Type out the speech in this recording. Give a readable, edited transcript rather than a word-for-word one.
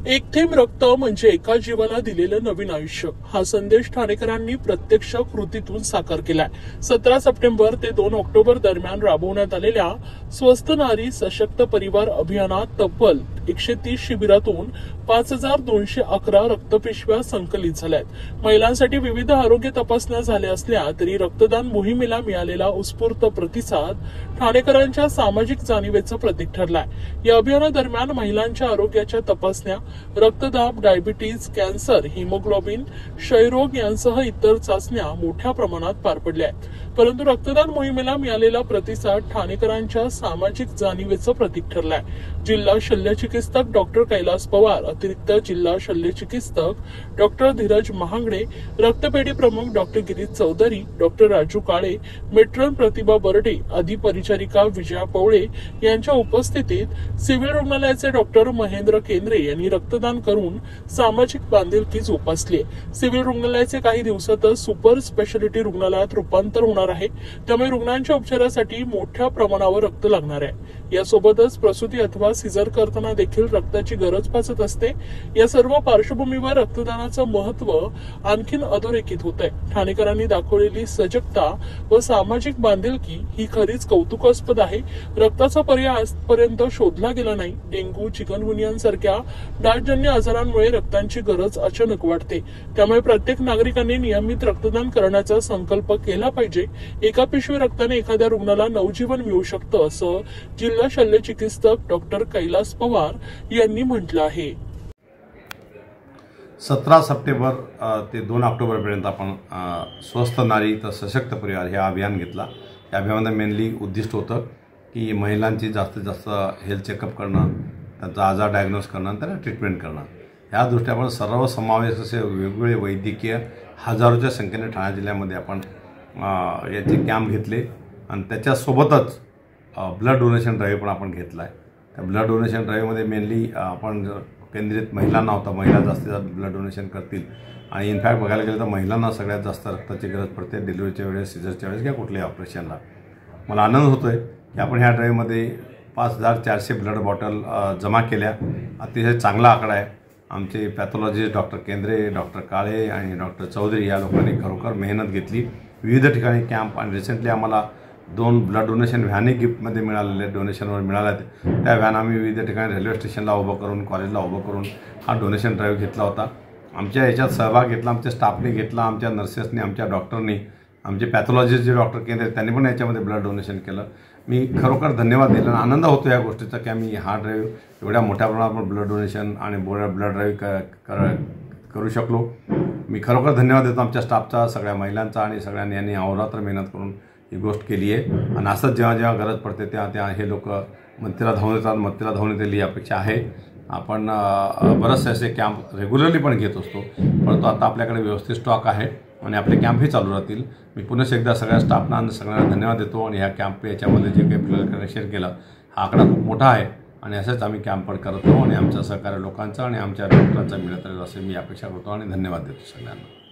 एक थेंब रक्त म्हणजे एका जीवाला दिलेलं नवीन आयुष्य हा संदेश ठाणेकरांनी प्रत्यक्ष कृतीतून साकार केलाय। 17 सप्टेंबर ते 2 ऑक्टोबर दरम्यान राबवण्यात आलेल्या स्वस्थ नारी सशक्त परिवार अभियानात तब्बल 130 शिबिरातून 5211 रक्तपिशव्या संकलित झाल्यात। महिलांसाठी विविध आरोग्य तपासण्या झाल्या असल्या तरी रक्तदान मोहिमेला मिळालेला उत्स्फूर्त प्रतिसाद ठाणेकरांच्या सामाजिक जाणीवेचं प्रतीक ठरलाय। या अभियानादरम्यान महिलांच्या आरोग्याच्या तपासण्या, रक्तदाब, डायबिटीज, कॅन्सर, हिमोग्लोबिन, क्षयरोग यांसह इतर चाचण्या मोठ्या प्रमाणात पार पडल्या आहेत। परंतु रक्तदान मोहिमेला मिळालेला प्रतिसाद ठाणेकरांच्या सामाजिक जाणीवेचं प्रतीक ठरलाय। जिल्हा शल्यचिकित्सक डॉक्टर कैलास पवार, अतिरिक्त जिल्हा शल्यचिकित्सक डॉक्टर धीरज महांगडे, रक्तपेढी प्रमुख डॉक्टर गिरीश चौधरी, डॉक्टर राजू काळे, मेट्रन प्रतिभा बर्डे, आदी परिचारिका विजया पवळे यांच्या उपस्थितीत सिव्हिल रुग्णालयाचे डॉक्टर महेंद्र केंद्रे यांनी रक्तदान करून सामाजिक बांधिलकी जोपासली। सिव्हिल रुग्णालयाचे काही दिवसातच सुपर स्पेशालिटी रुग्णालयात रूपांतर होणार आहे, त्यामुळे रुग्णांच्या उपचारासाठी मोठ्या प्रमाणावर रक्त लागणार आहे। यासोबतच प्रसूती अथवा सिझर करताना देखील रक्ताची गरज भासत असते। या सर्व पार्श्वभूमीवर रक्तदानाचं महत्त्व आणखीन अधोरेखित होत आहे। ठाणेकरांनी दाखवलेली सजगता व सामाजिक बांधिलकी ही खरीच कौतुकास्पद आहे। रक्ताचा पर्याय आजपर्यंत शोधला गेला नाही। डेंग्यू, चिकनगुनियांसारख्या डासजन्य आजारांमुळे रक्तांची गरज अचानक वाढते, त्यामुळे प्रत्येक नागरिकांनी नियमित रक्तदान करण्याचा संकल्प केला पाहिजे। एका पिशवी रक्ताने एखाद्या रुग्णाला नवजीवन मिळू शकतं, असं जिल्हा शल्यचिकित्सक डॉक्टर कैलास पवार यांनी म्हटलं आहे। 17 सप्टेंबर ते 2 ऑक्टोबरपर्यंत आपण स्वस्थ नारी तर सशक्त परिवार हे अभियान घेतला। या अभियानामध्ये मेनली उद्दिष्ट होतं की महिलांची जास्तीत जास्त हेल्थ चेकअप करणं, त्यांचा आजार डायग्नोज करणं आणि त्यांना ट्रीटमेंट करणं। या दृष्ट्या आपण सर्व समावेश असे वेगवेगळे वैद्यकीय हजारोच्या संख्येने ठाणे जिल्ह्यामध्ये आपण याचे कॅम्प घेतले आणि त्याच्यासोबतच ब्लड डोनेशन ड्राईव्ह पण आपण घेतला आहे। त्या ब्लड डोनेशन ड्राईव्हमध्ये मेनली आपण केंद्रित महिलांना होता, महिला जास्तीत जास्त ब्लड डोनेशन करतील आणि इनफॅक्ट बघायला गेलं तर महिलांना सगळ्यात जास्त रक्ताची गरज पडते डिलिव्हरीच्या वेळेस, सिझरच्या वेळेस किंवा कुठल्याही ऑपरेशनला। मला आनंद होतो आहे की आपण ह्या ड्राईव्हमध्ये 5400 ब्लड बॉटल जमा केल्या। अतिशय चांगला आकडा आहे। आमचे पॅथॉलॉजिस्ट डॉक्टर केंद्रे, डॉक्टर काळे आणि डॉक्टर चौधरी या लोकांनी खरोखर मेहनत घेतली। विविध ठिकाणी कॅम्प आणि रिसेंटली आम्हाला 2 ब्लड डोनेशन व्हॅनही गिफ्टमध्ये मिळालेले, डोनेशनवर मिळाल्या। त्या व्हॅन आम्ही विविध ठिकाणी रेल्वे स्टेशनला उभं करून, कॉलेजला उभं करून हा डोनेशन ड्राईव्ह घेतला होता। आमच्या याच्यात सहभाग घेतला, आमच्या स्टाफने घेतला, आमच्या नर्सेसनी, आमच्या डॉक्टरनी, आमचे पॅथॉलॉजिस्ट जे डॉक्टर केंद्रे त्यांनी पण याच्यामध्ये ब्लड डोनेशन केलं। मी खरोखर धन्यवाद दिला आणि आनंद होतो या गोष्टीचा की आम्ही हा ड्राईव्ह एवढ्या मोठ्या प्रमाणावर ब्लड डोनेशन आणि ब्लड ड्राईव्ह करू शकलो। मी खरोखर धन्यवाद देतो आमच्या स्टाफचा, सगळ्या महिलांचा आणि सगळ्यांनी यांनी अहोरात्र मेहनत करून ही गोष्ट केली आहे। आणि असंच जेव्हा जेव्हा गरज पडते तेव्हा हे लोक मदतीला धावून येतात, मदतीला धावून येतील ही अपेक्षा आहे। आपण बरेचसे असे कॅम्प रेग्युलरली पण घेत असतो, परंतु आता आपल्याकडे व्यवस्थित स्टॉक आहे आणि आपले कॅम्पही चालू राहतील। मी पुन्हा एकदा सगळ्या स्टाफना आणि सगळ्यांना धन्यवाद देतो आणि ह्या कॅम्प याच्यामध्ये जे काही आपल्याला कनेक्शन केलं हा आकडा खूप मोठा आहे आणि असेच आम्ही कॅम्प पण करत राहू आणि आमच्या सहकारी लोकांचा आणि आमच्या डॉक्टरांचा मिळत राहील असे मी अपेक्षा करतो आणि धन्यवाद देतो सगळ्यांना।